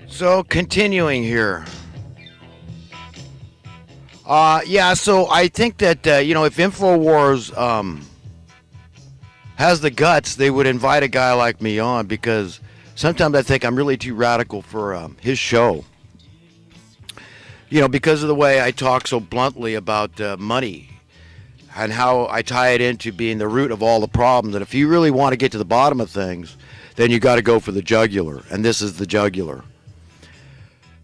So continuing here. Yeah, so I think that, if InfoWars has the guts, they would invite a guy like me on because sometimes I think I'm really too radical for his show. Because of the way I talk so bluntly about money and how I tie it into being the root of all the problems. And if you really want to get to the bottom of things, then you got to go for the jugular. And this is the jugular.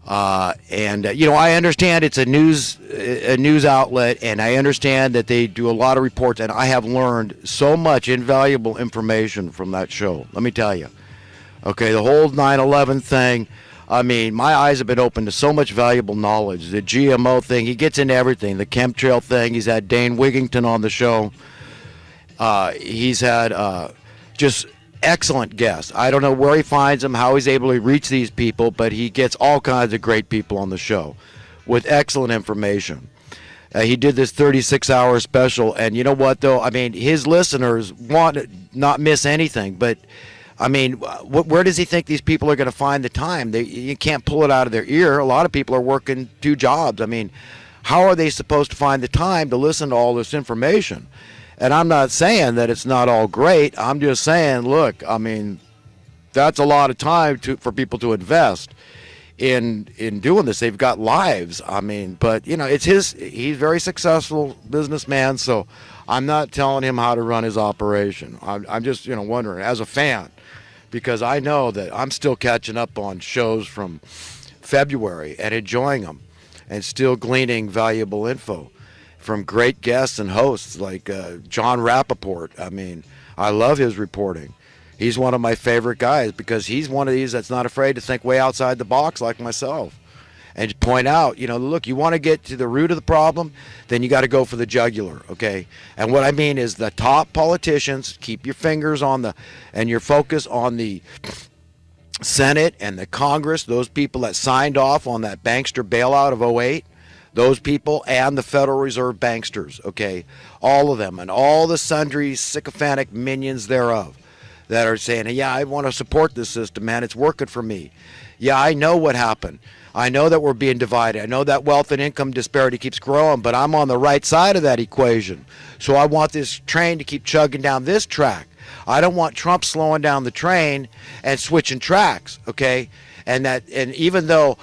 I understand it's a news outlet, and I understand that they do a lot of reports, and I have learned so much invaluable information from that show. Let me tell you. Okay, the whole 9/11 thing. I mean, my eyes have been open to so much valuable knowledge. The GMO thing, he gets into everything. The chemtrail thing, he's had Dane Wigington on the show. He's had just excellent guests. I don't know where he finds them, how he's able to reach these people, but he gets all kinds of great people on the show with excellent information. He did this 36-hour special, and you know what, though? I mean, his listeners want to not miss anything, but I mean, where does he think these people are going to find the time? You can't pull it out of their ear. A lot of people are working 2 jobs. I mean, how are they supposed to find the time to listen to all this information? And I'm not saying that it's not all great. I'm just saying, look, I mean, that's a lot of time for people to invest in doing this. They've got lives. I mean, but he's a very successful businessman, so I'm not telling him how to run his operation. I'm just wondering as a fan, because I know that I'm still catching up on shows from February and enjoying them and still gleaning valuable info from great guests and hosts like John Rappaport. I mean, I love his reporting. He's one of my favorite guys because he's one of these that's not afraid to think way outside the box like myself and point out, look, you want to get to the root of the problem, then you got to go for the jugular, okay? And what I mean is the top politicians, keep your fingers on and your focus on the Senate and the Congress, those people that signed off on that bankster bailout of '08. Those people and the Federal Reserve banksters, okay? All of them and all the sundry sycophantic minions thereof that are saying, yeah, I want to support this system, man. It's working for me. Yeah, I know what happened. I know that we're being divided. I know that wealth and income disparity keeps growing, but I'm on the right side of that equation. So I want this train to keep chugging down this track. I don't want Trump slowing down the train and switching tracks, okay? And even though,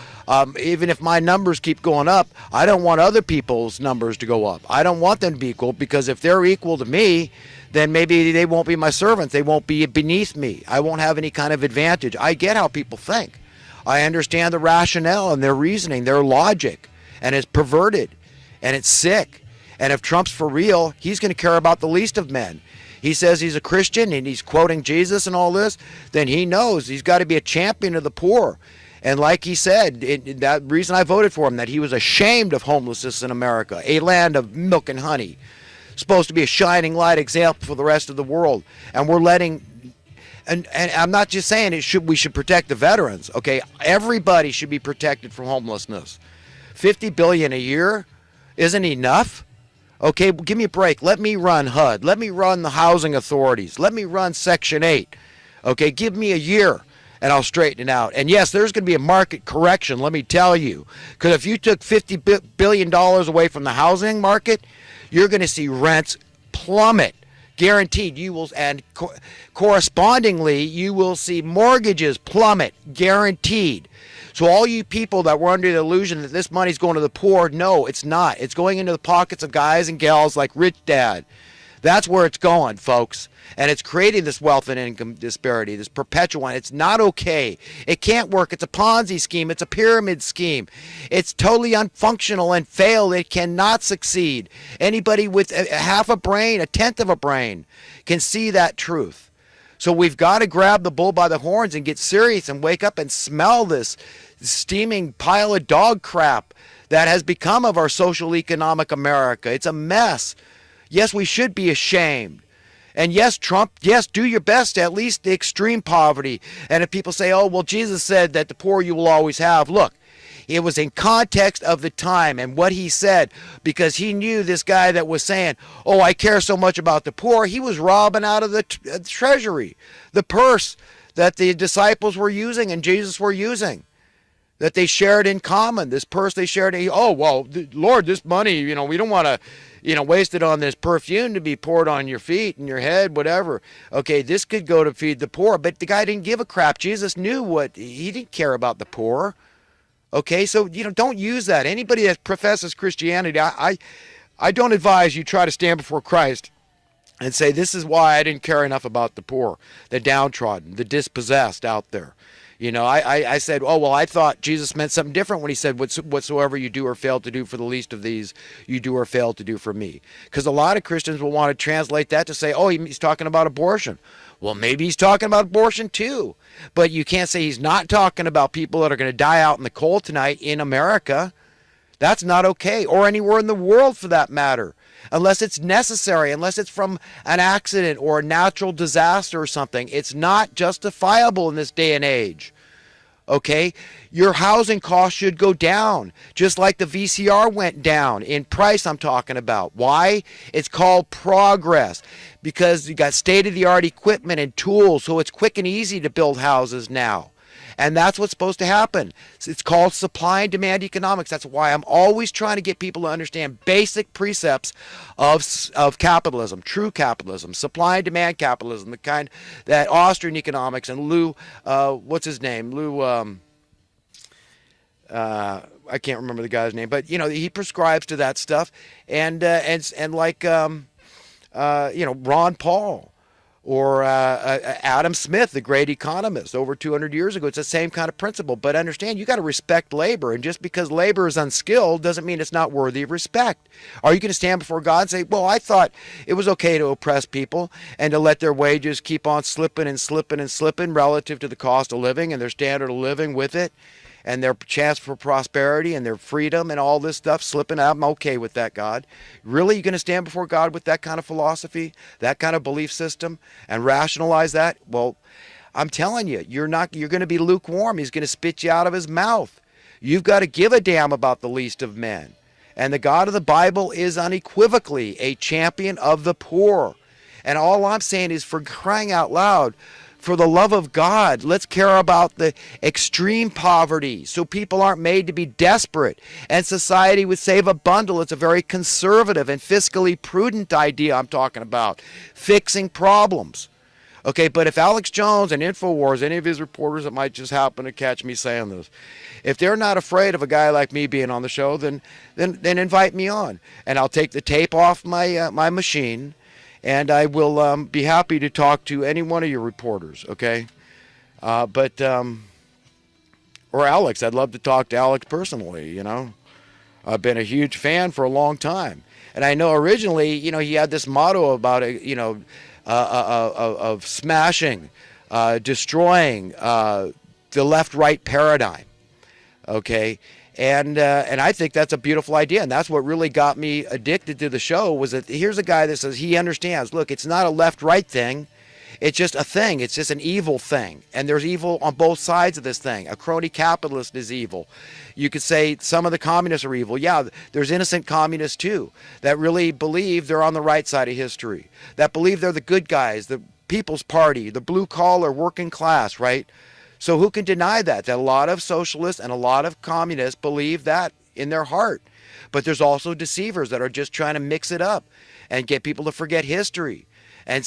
even if my numbers keep going up, I don't want other people's numbers to go up. I don't want them to be equal, because if they're equal to me, then maybe they won't be my servants. They won't be beneath me. I won't have any kind of advantage. I get how people think. I understand the rationale and their reasoning, their logic, and it's perverted, and it's sick. And if Trump's for real, he's going to care about the least of men. He says he's a Christian and he's quoting Jesus and all this, then he knows he's got to be a champion of the poor. And like he said, that reason I voted for him, that he was ashamed of homelessness in America, a land of milk and honey, supposed to be a shining light example for the rest of the world. And we're letting, and I'm not just saying we should protect the veterans, okay? Everybody should be protected from homelessness. $50 billion a year isn't enough. Okay, give me a break. Let me run HUD. Let me run the housing authorities. Let me run Section 8. Okay, give me a year and I'll straighten it out. And yes, there's going to be a market correction, let me tell you. Because if you took $50 billion away from the housing market, you're going to see rents plummet. Guaranteed. You will, and correspondingly, you will see mortgages plummet. Guaranteed. So all you people that were under the illusion that this money's going to the poor, no, it's not. It's going into the pockets of guys and gals like Rich Dad. That's where it's going, folks. And it's creating this wealth and income disparity, this perpetual one. It's not okay. It can't work. It's a Ponzi scheme. It's a pyramid scheme. It's totally unfunctional and failed. It cannot succeed. Anybody with half a brain, a tenth of a brain, can see that truth. So we've got to grab the bull by the horns and get serious and wake up and smell this steaming pile of dog crap that has become of our social economic America. It's a mess. Yes, we should be ashamed. And yes, Trump, yes, do your best to at least the extreme poverty. And if people say, oh, well, Jesus said that the poor you will always have. Look, it was in context of the time and what he said, because he knew this guy that was saying, oh, I care so much about the poor. He was robbing out of the treasury, the purse that the disciples were using and Jesus were using. that they shared in common. This purse they shared. Oh, well, Lord, this money, we don't want to, waste it on this perfume to be poured on your feet and your head, whatever. Okay, this could go to feed the poor. But the guy didn't give a crap. Jesus knew he didn't care about the poor. Okay, so, don't use that. Anybody that professes Christianity, I don't advise you try to stand before Christ and say, this is why I didn't care enough about the poor, the downtrodden, the dispossessed out there. I said, oh, well, I thought Jesus meant something different when he said, whatsoever you do or fail to do for the least of these, you do or fail to do for me. Because a lot of Christians will want to translate that to say, oh, he's talking about abortion. Well, maybe he's talking about abortion too. But you can't say he's not talking about people that are going to die out in the cold tonight in America. That's not okay, or anywhere in the world for that matter. Unless it's necessary, unless it's from an accident or a natural disaster or something. It's not justifiable in this day and age. Okay? Your housing costs should go down, just like the VCR went down in price I'm talking about. Why? It's called progress, because you got state-of-the-art equipment and tools, so it's quick and easy to build houses now. And that's what's supposed to happen. It's called supply and demand economics. That's why I'm always trying to get people to understand basic precepts of capitalism, true capitalism, supply and demand capitalism, the kind that Austrian economics and Lou, what's his name? Lou, I can't remember the guy's name, but he prescribes to that stuff, and like Ron Paul. Or Adam Smith, the great economist, over 200 years ago. It's the same kind of principle. But understand, you got to respect labor. And just because labor is unskilled doesn't mean it's not worthy of respect. Are you going to stand before God and say, well, I thought it was okay to oppress people and to let their wages keep on slipping and slipping and slipping relative to the cost of living and their standard of living with it, and their chance for prosperity and their freedom and all this stuff slipping out? I'm okay with that, God. Really, you going to stand before God with that kind of philosophy, that kind of belief system, and rationalize that? Well, I'm telling you, you're going to be lukewarm. He's going to spit you out of his mouth. You've got to give a damn about the least of men. And the God of the Bible is unequivocally a champion of the poor. And all I'm saying is, for crying out loud, for the love of God, let's care about the extreme poverty so people aren't made to be desperate. And society would save a bundle. It's a very conservative and fiscally prudent idea I'm talking about. Fixing problems. Okay, but if Alex Jones and InfoWars, any of his reporters that might just happen to catch me saying this, if they're not afraid of a guy like me being on the show, then invite me on. And I'll take the tape off my machine, and I will be happy to talk to any one of your reporters, okay? Or Alex. I'd love to talk to Alex personally, I've been a huge fan for a long time. And I know originally, he had this motto about, of smashing, destroying the left-right paradigm, okay? And I think that's a beautiful idea, and that's what really got me addicted to the show, was that here's a guy that says he understands, look, it's not a left-right thing, it's just a thing, it's just an evil thing, and there's evil on both sides of this thing. A crony capitalist is evil. You could say some of the communists are evil. Yeah, there's innocent communists too, that really believe they're on the right side of history, that believe they're the good guys, the People's Party, the blue-collar working class, right? So who can deny that a lot of socialists and a lot of communists believe that in their heart? But there's also deceivers that are just trying to mix it up and get people to forget history and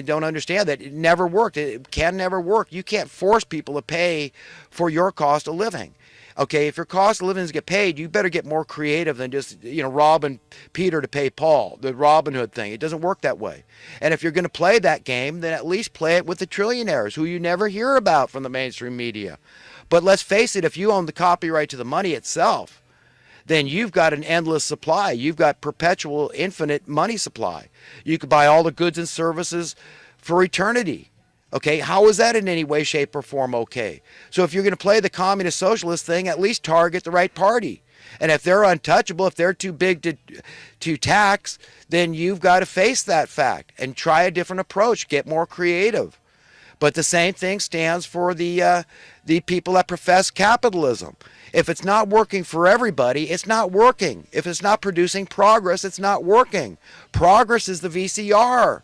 don't understand that it never worked. It can never work. You can't force people to pay for your cost of living. Okay, if your cost of living is get paid, you better get more creative than just, robbing Peter to pay Paul, the Robin Hood thing. It doesn't work that way. And if you're going to play that game, then at least play it with the trillionaires who you never hear about from the mainstream media. But let's face it, if you own the copyright to the money itself, then you've got an endless supply. You've got perpetual, infinite money supply. You could buy all the goods and services for eternity. Okay, how is that in any way, shape, or form okay? So if you're going to play the communist socialist thing, at least target the right party. And if they're untouchable, if they're too big to tax, then you've got to face that fact and try a different approach, get more creative. But the same thing stands for the people that profess capitalism. If it's not working for everybody, it's not working. If it's not producing progress, it's not working. Progress is the VCR.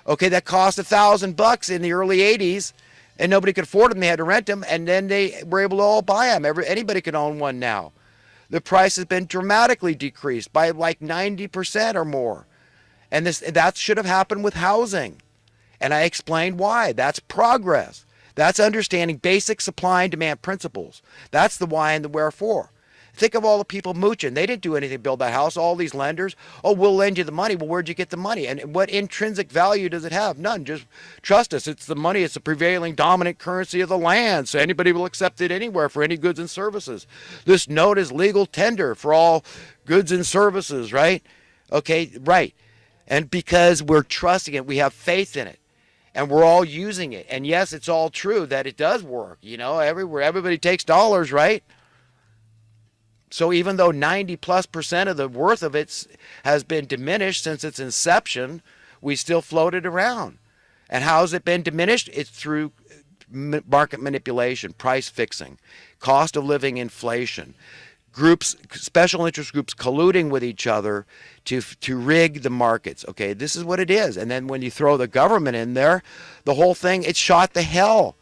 Okay, that cost $1,000 in the early 80s, and nobody could afford them. They had to rent them, and then they were able to all buy them. Anybody can own one now. The price has been dramatically decreased by like 90% or more. And that should have happened with housing. And I explained why. That's progress. That's understanding basic supply and demand principles. That's the why and the wherefore. Think of all the people mooching. They didn't do anything to build that house. All these lenders, oh, we'll lend you the money. Well, where'd you get the money? And what intrinsic value does it have? None. Just trust us. It's the money. It's the prevailing dominant currency of the land. So anybody will accept it anywhere for any goods and services. This note is legal tender for all goods and services, right? Okay, right. And because we're trusting it, we have faith in it. And we're all using it. And yes, it's all true that it does work. You know, everywhere, everybody takes dollars, right? So even though 90+% of the worth of it has been diminished since its inception, we still float it around. And how has it been diminished? It's through market manipulation, price fixing, cost of living inflation, groups, special interest groups colluding with each other to rig the markets. Okay, this is what it is. And then when you throw the government in there, the whole thing, it's shot to hell.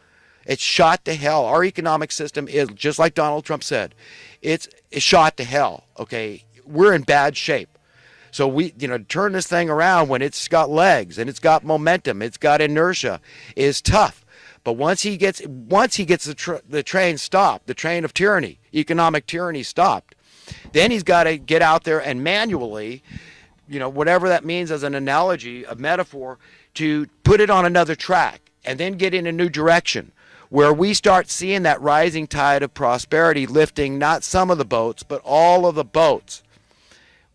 It's shot to hell. Our economic system is, just like Donald Trump said, it's shot to hell. Okay, we're in bad shape. So we, turn this thing around when it's got legs and it's got momentum, it's got inertia, is tough. But once he gets the train stopped, the train of tyranny, economic tyranny stopped, then he's got to get out there and manually, whatever that means as an analogy, a metaphor, to put it on another track and then get in a new direction, where we start seeing that rising tide of prosperity lifting not some of the boats, but all of the boats.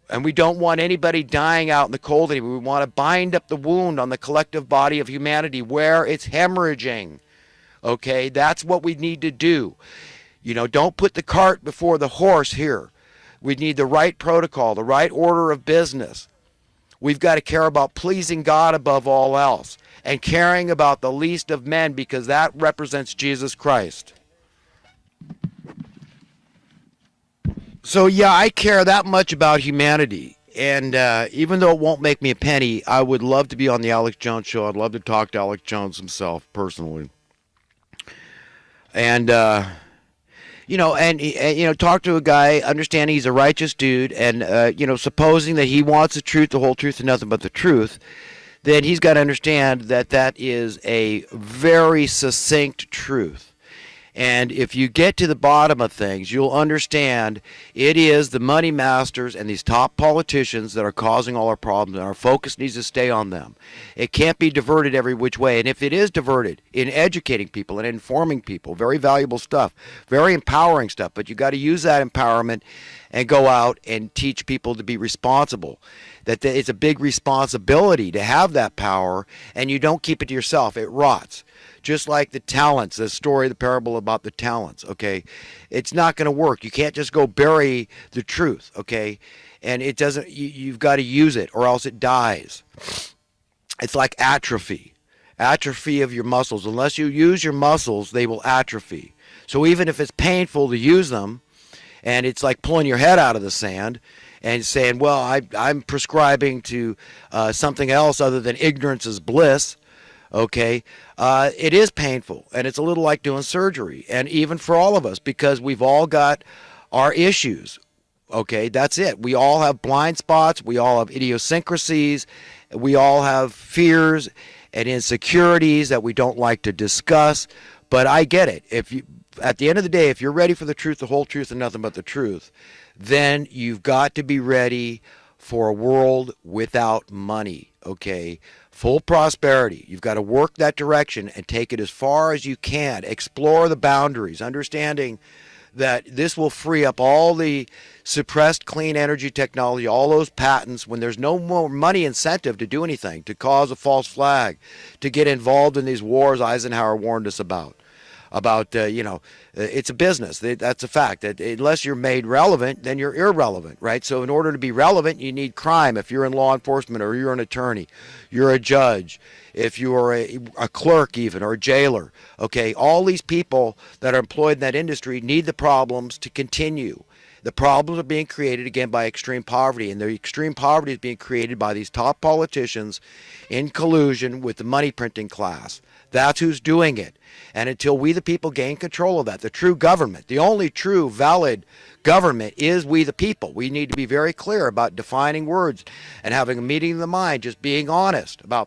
And we don't want anybody dying out in the cold anymore. We want to bind up the wound on the collective body of humanity where it's hemorrhaging. Okay, that's what we need to do. Don't put the cart before the horse here. We need the right protocol, the right order of business. We've got to care about pleasing God above all else, and caring about the least of men, because that represents Jesus Christ. So yeah, I care that much about humanity. And even though it won't make me a penny, I would love to be on the Alex Jones show. I'd love to talk to Alex Jones himself personally. And, talk to a guy, understanding he's a righteous dude, and, supposing that he wants the truth, the whole truth, and nothing but the truth, then he's got to understand that that is a very succinct truth. And if you get to the bottom of things, you'll understand it is the money masters and these top politicians that are causing all our problems, and our focus needs to stay on them. It can't be diverted every which way. And if it is diverted in educating people and informing people, very valuable stuff, very empowering stuff, but you got to use that empowerment and go out and teach people to be responsible. That it's a big responsibility to have that power, and you don't keep it to yourself. It rots. Just like the talents, the story, the parable about the talents, okay? It's not going to work. You can't just go bury the truth, okay? And it doesn't, you've got to use it or else it dies. It's like atrophy of your muscles. Unless you use your muscles, they will atrophy. So even if it's painful to use them, and it's like pulling your head out of the sand and saying, well, I'm prescribing to something else other than ignorance is bliss, okay, it is painful, and it's a little like doing surgery, and even for all of us, because we've all got our issues, okay, that's it. We all have blind spots, we all have idiosyncrasies, we all have fears and insecurities that we don't like to discuss, but I get it. At the end of the day, if you're ready for the truth, the whole truth, and nothing but the truth, then you've got to be ready for a world without money, okay? Full prosperity. You've got to work that direction and take it as far as you can. Explore the boundaries, understanding that this will free up all the suppressed clean energy technology, all those patents, when there's no more money incentive to do anything, to cause a false flag, to get involved in these wars Eisenhower warned us about. It's a business. That's a fact. That unless you're made relevant, then you're irrelevant, right? So in order to be relevant, you need crime. If you're in law enforcement, or you're an attorney, you're a judge, if you are a clerk even, or a jailer, okay, all these people that are employed in that industry need the problems to continue. The problems are being created, again, by extreme poverty, and the extreme poverty is being created by these top politicians in collusion with the money printing class. That's who's doing it. And until we the people gain control of that, the true government, the only true valid government is we the people. We need to be very clear about defining words and having a meeting of the mind, just being honest about